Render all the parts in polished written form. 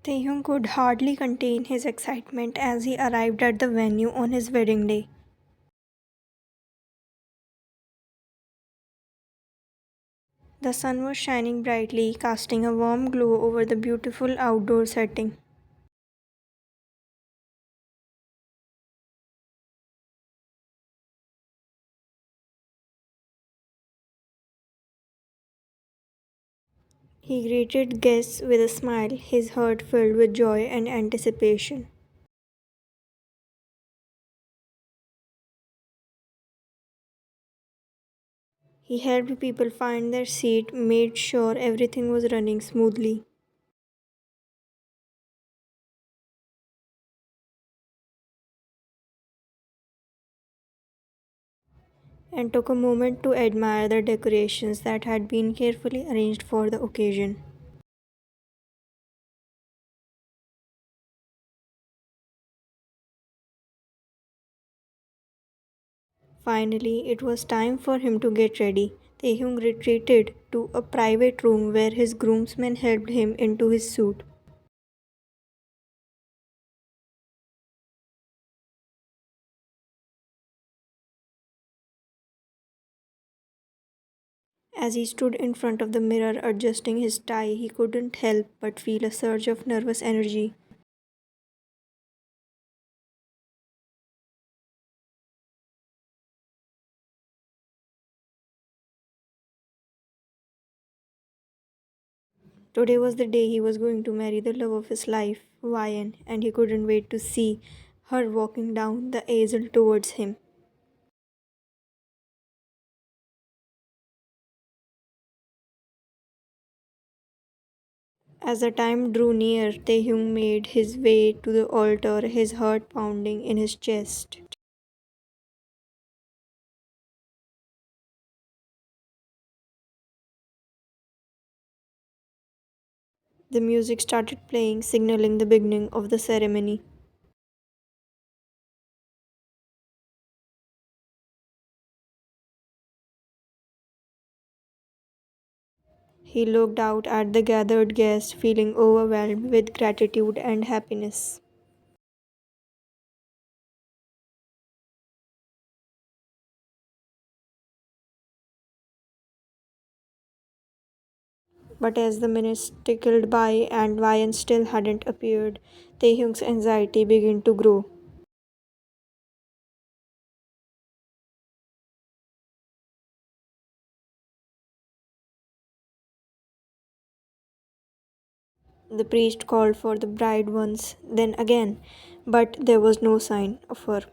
Taehyung could hardly contain his excitement as he arrived at the venue on his wedding day. The sun was shining brightly, casting a warm glow over the beautiful outdoor setting. He greeted guests with a smile, his heart filled with joy and anticipation. He helped people find their seat, made sure everything was running smoothly. And took a moment to admire the decorations that had been carefully arranged for the occasion. Finally, it was time for him to get ready. Taehyung retreated to a private room where his groomsmen helped him into his suit. As he stood in front of the mirror adjusting his tie, he couldn't help but feel a surge of nervous energy. Today was the day he was going to marry the love of his life, Vian, and he couldn't wait to see her walking down the aisle towards him. As the time drew near, Taehyung made his way to the altar, his heart pounding in his chest. The music started playing, signaling the beginning of the ceremony. He looked out at the gathered guests, feeling overwhelmed with gratitude and happiness. But as the minutes tickled by and Vian still hadn't appeared, Taehyung's anxiety began to grow. The priest called for the bride once, then again, but there was no sign of her.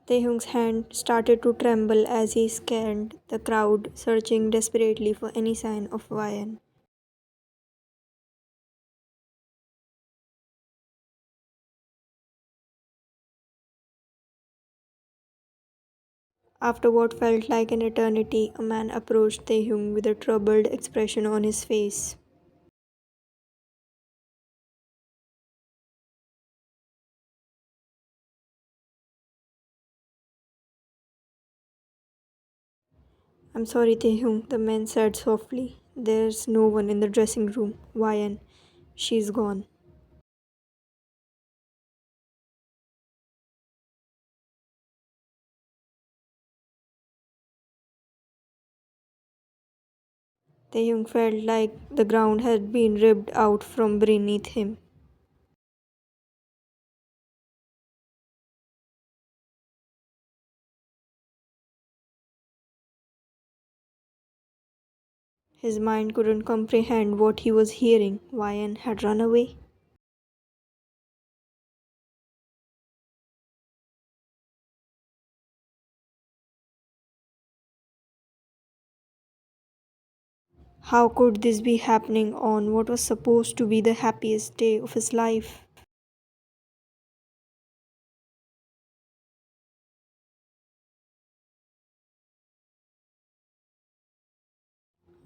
Taehyung's hand started to tremble as he scanned the crowd, searching desperately for any sign of Vian. After what felt like an eternity, a man approached Taehyung with a troubled expression on his face. I'm sorry, Taehyung, the man said softly. There's no one in the dressing room. Vian, she's gone. Taehyung felt like the ground had been ripped out from beneath him. His mind couldn't comprehend what he was hearing. Vian had run away. How could this be happening on what was supposed to be the happiest day of his life?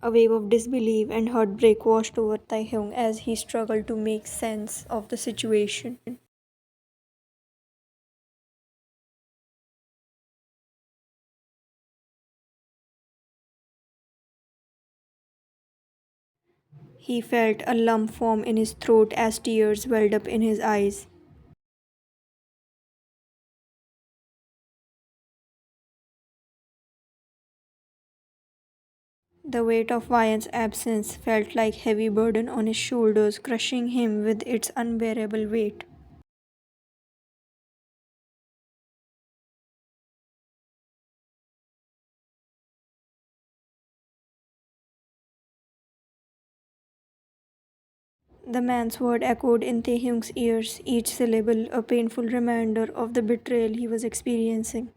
A wave of disbelief and heartbreak washed over Taehyung as he struggled to make sense of the situation. He felt a lump form in his throat as tears welled up in his eyes. The weight of Vian's absence felt like heavy burden on his shoulders, crushing him with its unbearable weight. The man's word echoed in Taehyung's ears, each syllable a painful reminder of the betrayal he was experiencing.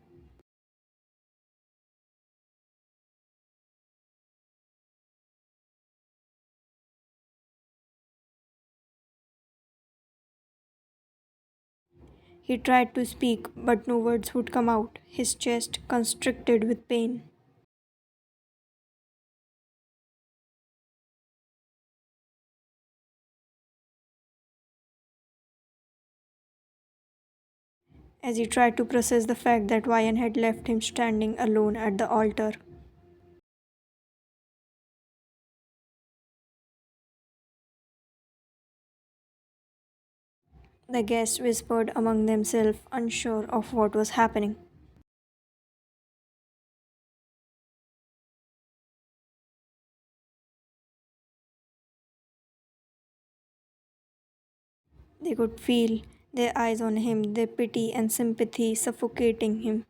He tried to speak, but no words would come out, his chest constricted with pain. As he tried to process the fact that Vian had left him standing alone at the altar. The guests whispered among themselves, unsure of what was happening. They could feel their eyes on him, their pity and sympathy suffocating him.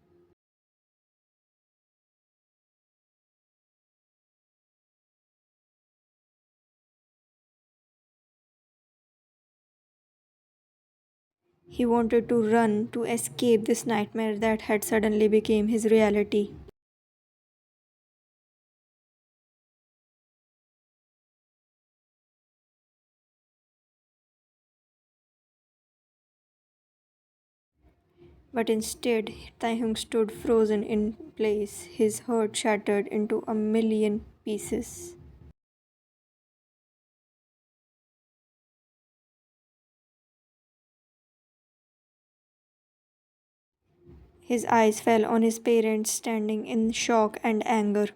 He wanted to run to escape this nightmare that had suddenly become his reality. But instead, Taehyung stood frozen in place, his heart shattered into a million pieces. His eyes fell on his parents standing in shock and anger.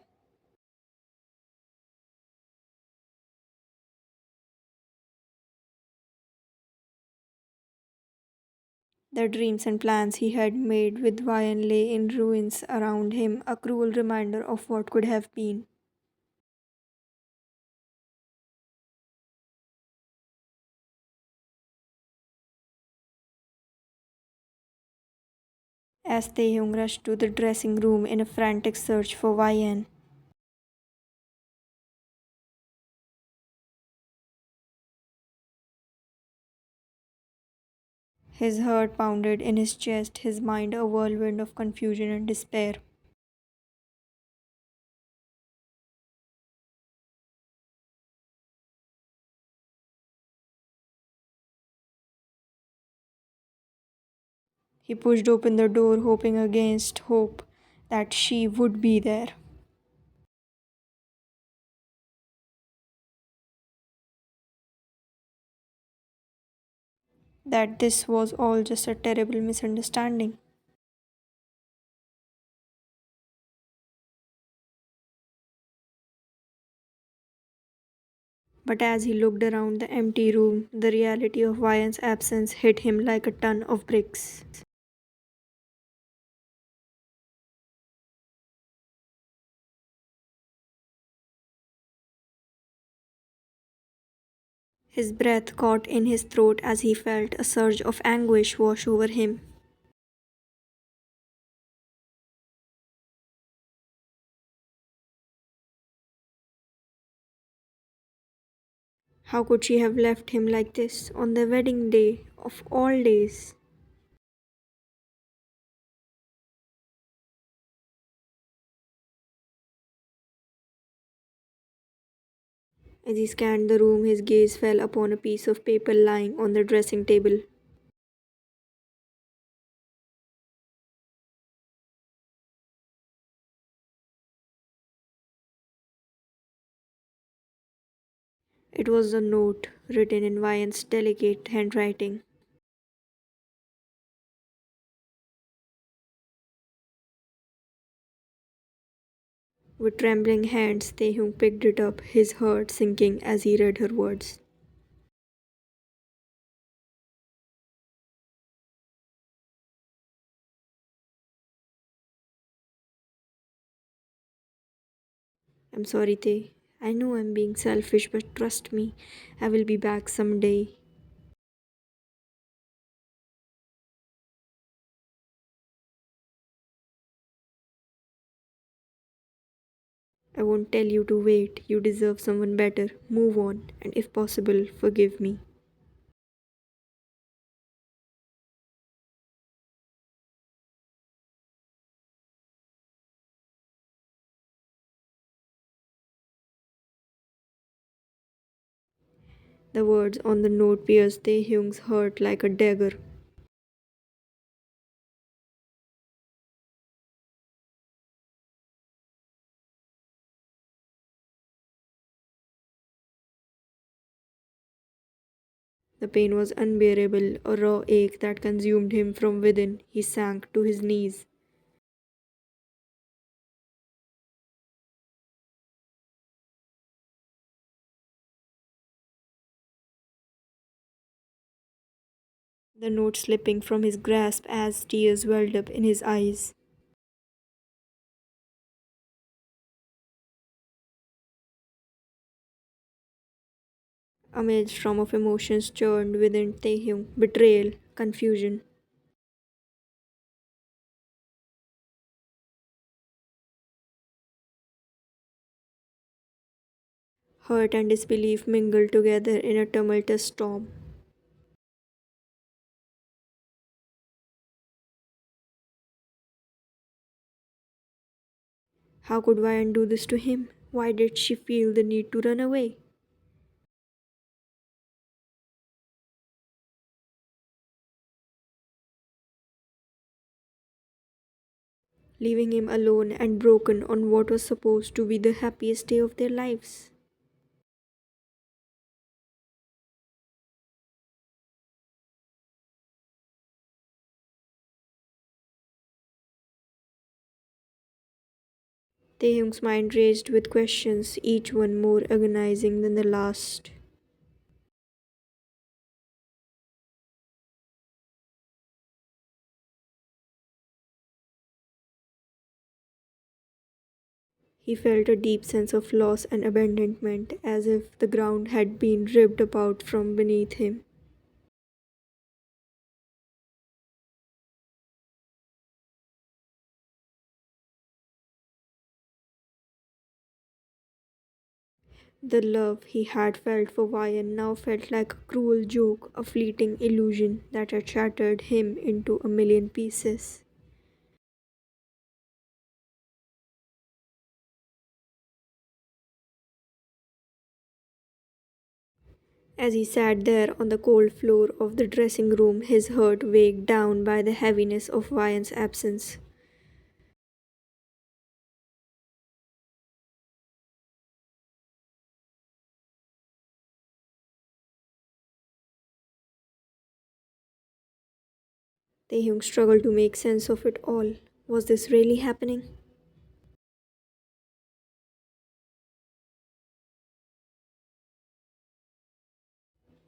The dreams and plans he had made with Vian lay in ruins around him, a cruel reminder of what could have been. As Taehyung rushed to the dressing room in a frantic search for Vian, his heart pounded in his chest, his mind a whirlwind of confusion and despair. He pushed open the door, hoping against hope that she would be there. That this was all just a terrible misunderstanding. But as he looked around the empty room, the reality of Vian's absence hit him like a ton of bricks. His breath caught in his throat as he felt a surge of anguish wash over him. How could she have left him like this on their wedding day of all days? As he scanned the room, his gaze fell upon a piece of paper lying on the dressing table. It was a note written in Vian's delicate handwriting. With trembling hands, Taehyung picked it up, his heart sinking as he read her words. I'm sorry, Tae. I know I'm being selfish, but trust me, I will be back someday. I won't tell you to wait. You deserve someone better. Move on, and if possible, forgive me. The words on the note pierced Taehyung's heart like a dagger. The pain was unbearable, a raw ache that consumed him from within. He sank to his knees. The note slipping from his grasp as tears welled up in his eyes. A maelstrom of emotions churned within Taehyung: betrayal, confusion, hurt, and disbelief mingled together in a tumultuous storm. How could Vian do this to him? Why did she feel the need to run away? Leaving him alone and broken on what was supposed to be the happiest day of their lives. Taehyung's mind raced with questions, each one more agonizing than the last. He felt a deep sense of loss and abandonment, as if the ground had been ripped apart from beneath him. The love he had felt for Vian now felt like a cruel joke, a fleeting illusion that had shattered him into a million pieces. As he sat there on the cold floor of the dressing room, his heart weighed down by the heaviness of Vian's absence. Taehyung struggled to make sense of it all. Was this really happening?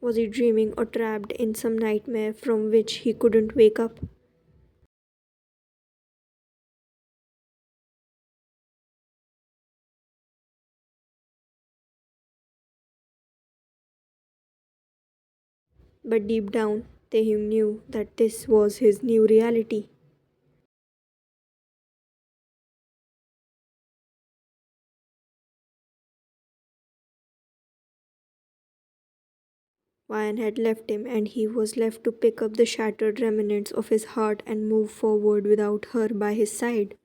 Was he dreaming or trapped in some nightmare from which he couldn't wake up? But deep down, Taehyung knew that this was his new reality. Vian had left him, and he was left to pick up the shattered remnants of his heart and move forward without her by his side.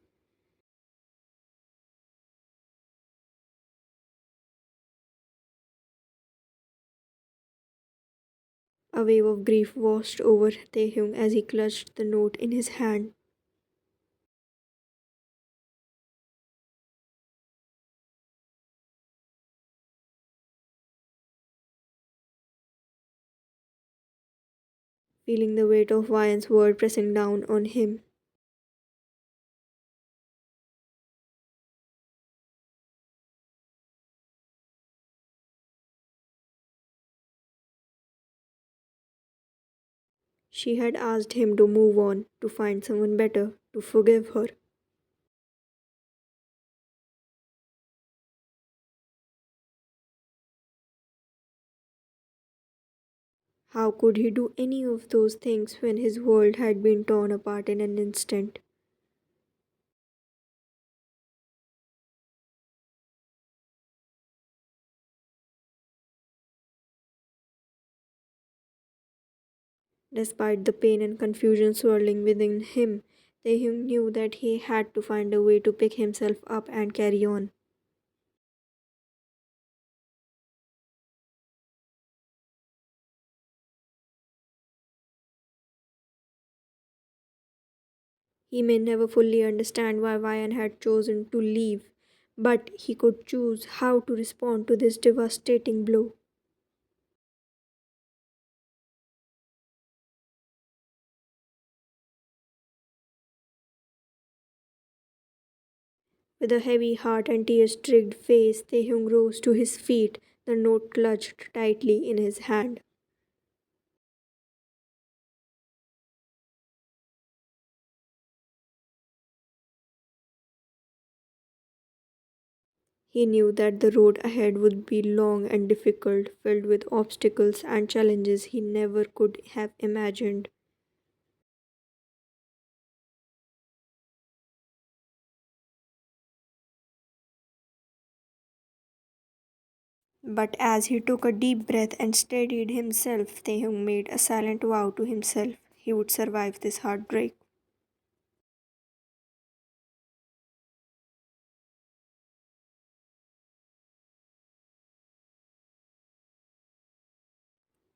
A wave of grief washed over Taehyung as he clutched the note in his hand. Feeling the weight of Vian's word pressing down on him. She had asked him to move on, to find someone better, to forgive her. How could he do any of those things when his world had been torn apart in an instant? Despite the pain and confusion swirling within him, Taehyung knew that he had to find a way to pick himself up and carry on. He may never fully understand why Ryan had chosen to leave, but he could choose how to respond to this devastating blow. With a heavy heart and tear-streaked face, Taehyung rose to his feet, the note clutched tightly in his hand. He knew that the road ahead would be long and difficult, filled with obstacles and challenges he never could have imagined. But as he took a deep breath and steadied himself, Taehyung made a silent vow to himself he would survive this heartbreak.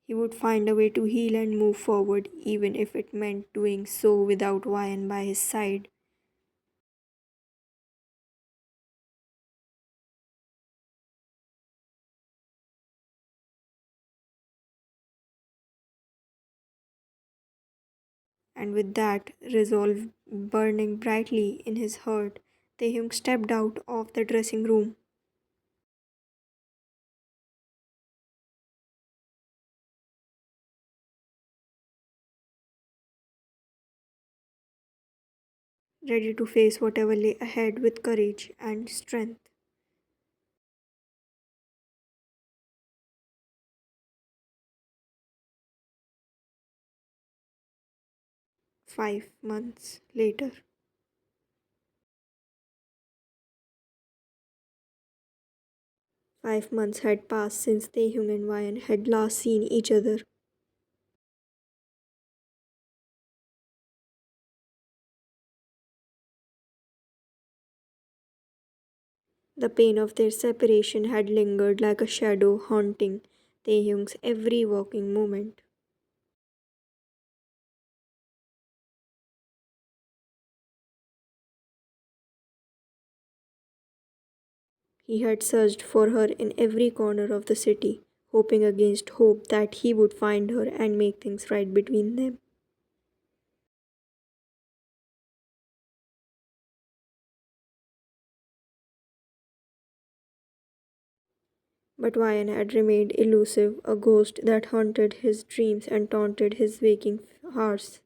He would find a way to heal and move forward, even if it meant doing so without Ryan by his side. And with that resolve burning brightly in his heart, Taehyung stepped out of the dressing room. Ready to face whatever lay ahead with courage and strength. 5 months later. 5 months had passed since Taehyung and Ryan had last seen each other. The pain of their separation had lingered like a shadow haunting Taehyung's every waking moment. He had searched for her in every corner of the city, hoping against hope that he would find her and make things right between them. But Ryan had remained elusive, a ghost that haunted his dreams and taunted his waking hours.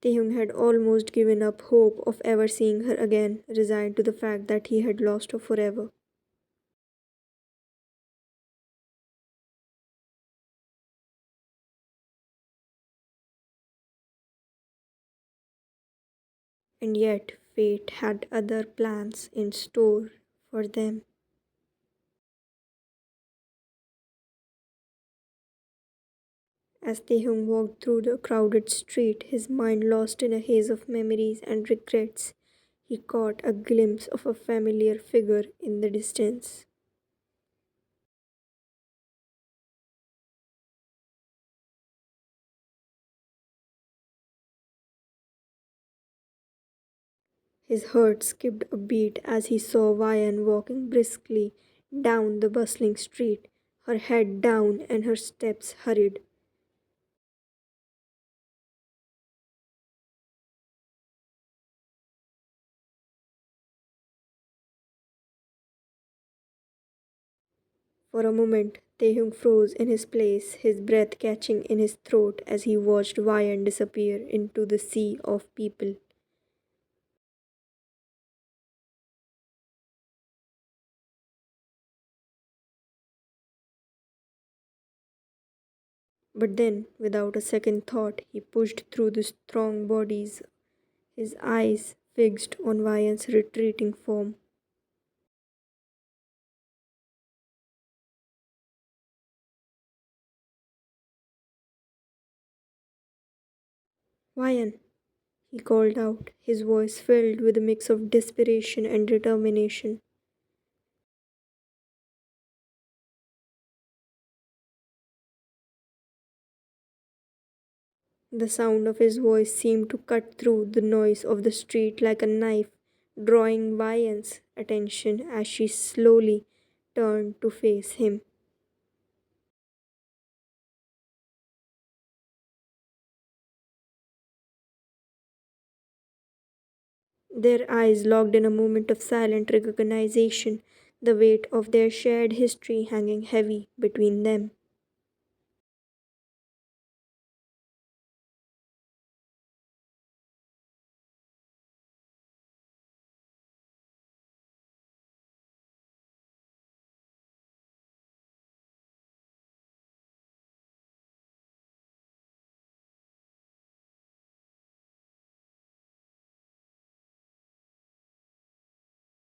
Taehyung had almost given up hope of ever seeing her again, resigned to the fact that he had lost her forever. And yet, fate had other plans in store for them. As Taehyung walked through the crowded street, his mind lost in a haze of memories and regrets, he caught a glimpse of a familiar figure in the distance. His heart skipped a beat as he saw Vian walking briskly down the bustling street, her head down and her steps hurried. For a moment, Taehyung froze in his place, his breath catching in his throat as he watched Vian disappear into the sea of people. But then, without a second thought, he pushed through the strong bodies, his eyes fixed on Vian's retreating form. Vian, he called out, his voice filled with a mix of desperation and determination. The sound of his voice seemed to cut through the noise of the street like a knife, drawing Vian's attention as she slowly turned to face him. Their eyes locked in a moment of silent recognition, the weight of their shared history hanging heavy between them.